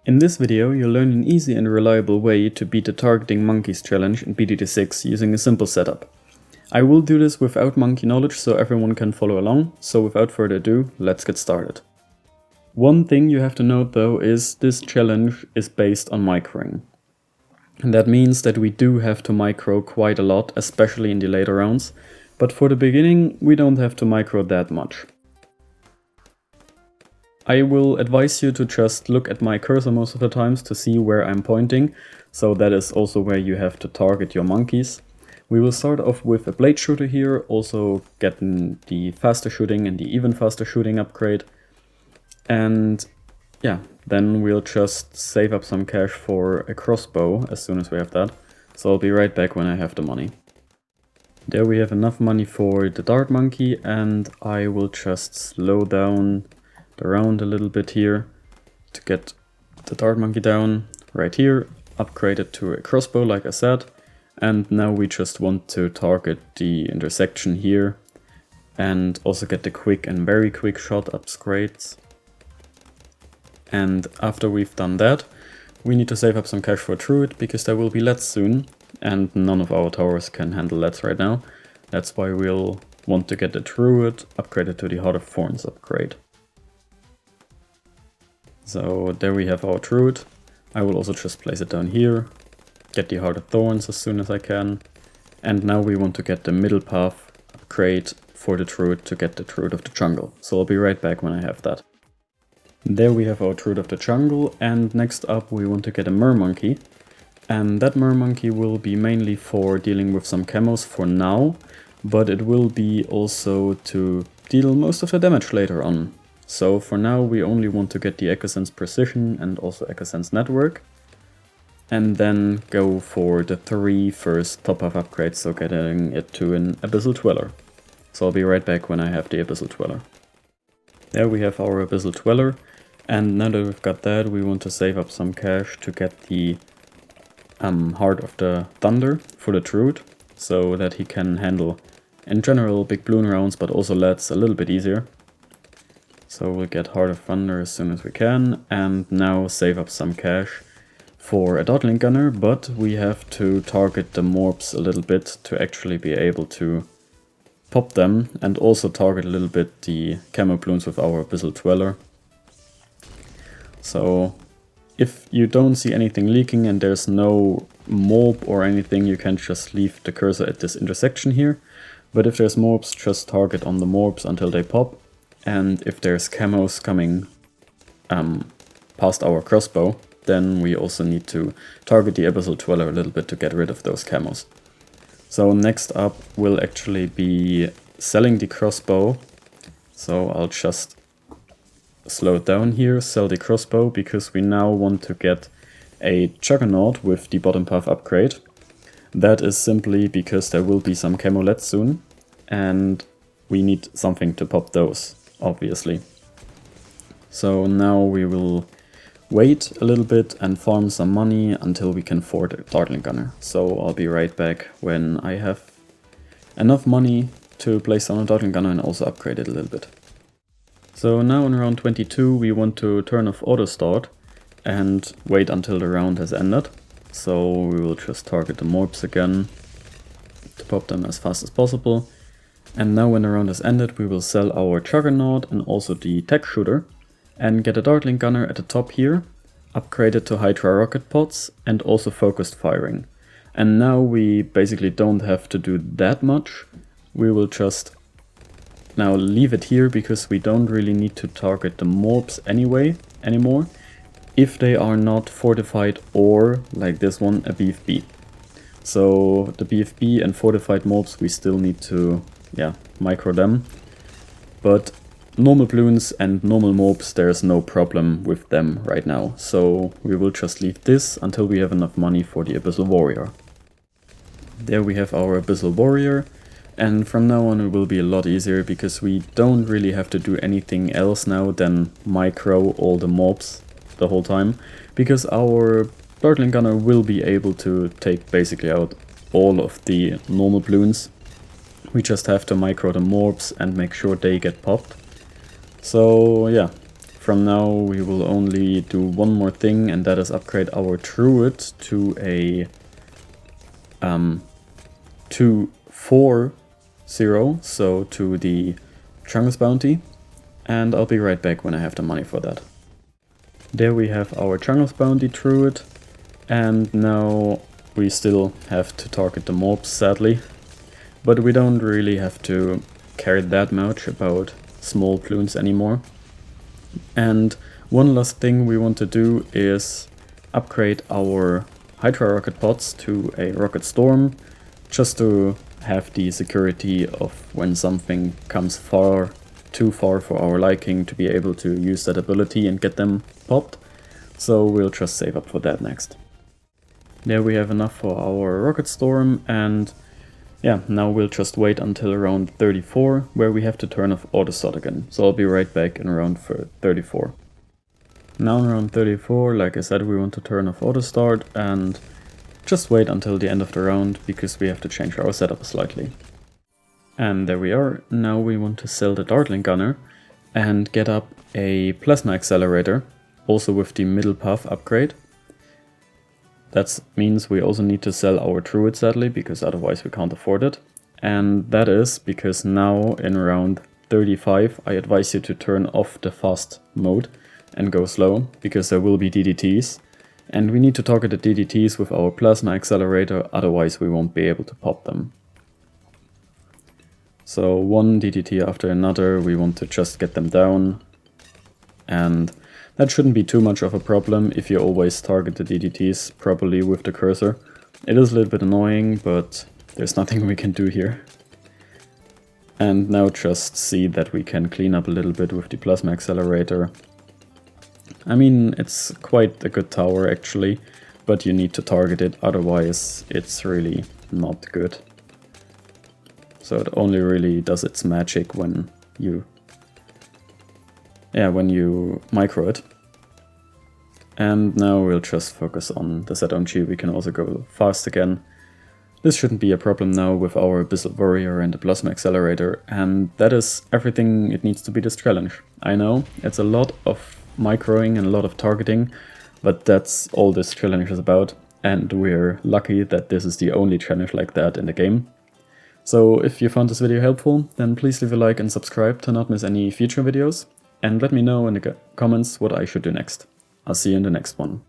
In this video, you'll learn an easy and reliable way to beat the targeting monkeys challenge in BTD6 using a simple setup. I will do this without monkey knowledge so everyone can follow along, so without further ado, let's get started. One thing you have to note though is this challenge is based on microing. And that means that we do have to micro quite a lot, especially in the later rounds, but for the beginning we don't have to micro that much. I will advise you to just look at my cursor most of the times to see where I'm pointing, so that is also where you have to target your monkeys. We will start off with a blade shooter here, also getting the faster shooting and the even faster shooting upgrade. And yeah, then we'll just save up some cash for a crossbow as soon as we have that. So I'll be right back when I have the money. There we have enough money for the dart monkey, and I will just slow down the round a little bit here to get the dart monkey down right here, upgrade it to a crossbow like I said, and now we just want to target the intersection here and also get the quick and very quick shot upgrades. And after we've done that, we need to save up some cash for Druid because there will be LEDs soon and none of our towers can handle LEDs right now. That's why we'll want to get the Druid upgraded to the Heart of Thorns upgrade. So there we have our Druid. I will also just place it down here, get the Heart of Thorns as soon as I can. And now we want to get the middle path upgrade for the Druid to get the Druid of the Jungle. So I'll be right back when I have that. There we have our Druid of the Jungle, and next up we want to get a Mermonkey. And that Mermonkey will be mainly for dealing with some camos for now, but it will be also to deal most of the damage later on. So for now we only want to get the Echosense Precision and also Echosense Network. And then go for the 3 first top half upgrades, so getting it to an Abyssal Dweller. So I'll be right back when I have the Abyssal Dweller. There we have our Abyssal Dweller. And now that we've got that, we want to save up some cash to get the Heart of the Thunder for the Druid, so that he can handle, in general, big balloon rounds, but also LEDs a little bit easier. So we'll get Heart of Thunder as soon as we can, and now save up some cash for a Dartling Gunner, but we have to target the MOABs a little bit to actually be able to pop them, and also target a little bit the camo balloons with our Abyssal Dweller. So if you don't see anything leaking and there's no MOAB or anything, you can just leave the cursor at this intersection here. But if there's MOABs, just target on the MOABs until they pop. And if there's camos coming past our crossbow, then we also need to target the Abyssal Dweller a little bit to get rid of those camos. So next up will actually be selling the crossbow. So I'll just slow it down here, sell the crossbow, because we now want to get a Juggernaut with the bottom path upgrade. That is simply because there will be some camo LEDs soon, and we need something to pop those, obviously. So now we will wait a little bit and farm some money until we can afford a Dartling Gunner. So I'll be right back when I have enough money to place on a Dartling Gunner and also upgrade it a little bit. So now in round 22 we want to turn off auto start and wait until the round has ended. So we will just target the MOABs again to pop them as fast as possible. And now when the round has ended, we will sell our Juggernaut and also the Tech Shooter and get a Dartling Gunner at the top here, upgrade it to Hydra rocket pods and also focused firing. And now we basically don't have to do that much. We will just now leave it here because we don't really need to target the MOABs anymore, if they are not fortified or, like this one, a BFB. So the BFB and fortified MOABs we still need to micro them, but normal balloons and normal MOABs, there's no problem with them right now. So we will just leave this until we have enough money for the Abyssal Warrior. There we have our Abyssal Warrior. And from now on it will be a lot easier because we don't really have to do anything else now than micro all the MOABs the whole time, because our Dartling Gunner will be able to take basically out all of the normal balloons. We just have to micro the MOABs and make sure they get popped. So yeah, from now we will only do one more thing, and that is upgrade our Druid to a 240, so to the Chungus bounty, and I'll be right back when I have the money for that. There we have our Chungus bounty Druid, and now we still have to target the MOABs, sadly, but we don't really have to care that much about small Bloons anymore. And one last thing we want to do is upgrade our Hydra rocket pods to a rocket storm, just to have the security of when something comes too far for our liking to be able to use that ability and get them popped. So we'll just save up for that next. There we have enough for our rocket storm, and yeah, now we'll just wait until around 34, where we have to turn off auto start again. So I'll be right back in around 34. Now in around 34, like I said, we want to turn off auto start and just wait until the end of the round, because we have to change our setup slightly. And there we are. Now we want to sell the Dartling Gunner and get up a Plasma Accelerator, also with the middle path upgrade. That means we also need to sell our Druid, sadly, because otherwise we can't afford it. And that is because now in round 35 I advise you to turn off the fast mode and go slow, because there will be DDTs. And we need to target the DDTs with our Plasma Accelerator, otherwise we won't be able to pop them. So one DDT after another, we want to just get them down. And that shouldn't be too much of a problem if you always target the DDTs properly with the cursor. It is a little bit annoying, but there's nothing we can do here. And now just see that we can clean up a little bit with the Plasma Accelerator. I mean, it's quite a good tower actually, but you need to target it, otherwise it's really not good. So it only really does its magic when you micro it. And now we'll just focus on the ZOMG. We can also go fast again. This shouldn't be a problem now with our Abyssal Warrior and the Plasma Accelerator, and that is everything it needs to be this challenge. I know, it's a lot of microing and a lot of targeting, but that's all this challenge is about, and we're lucky that this is the only challenge like that in the game. So if you found this video helpful, then please leave a like and subscribe to not miss any future videos. And let me know in the comments what I should do next. I'll see you in the next one.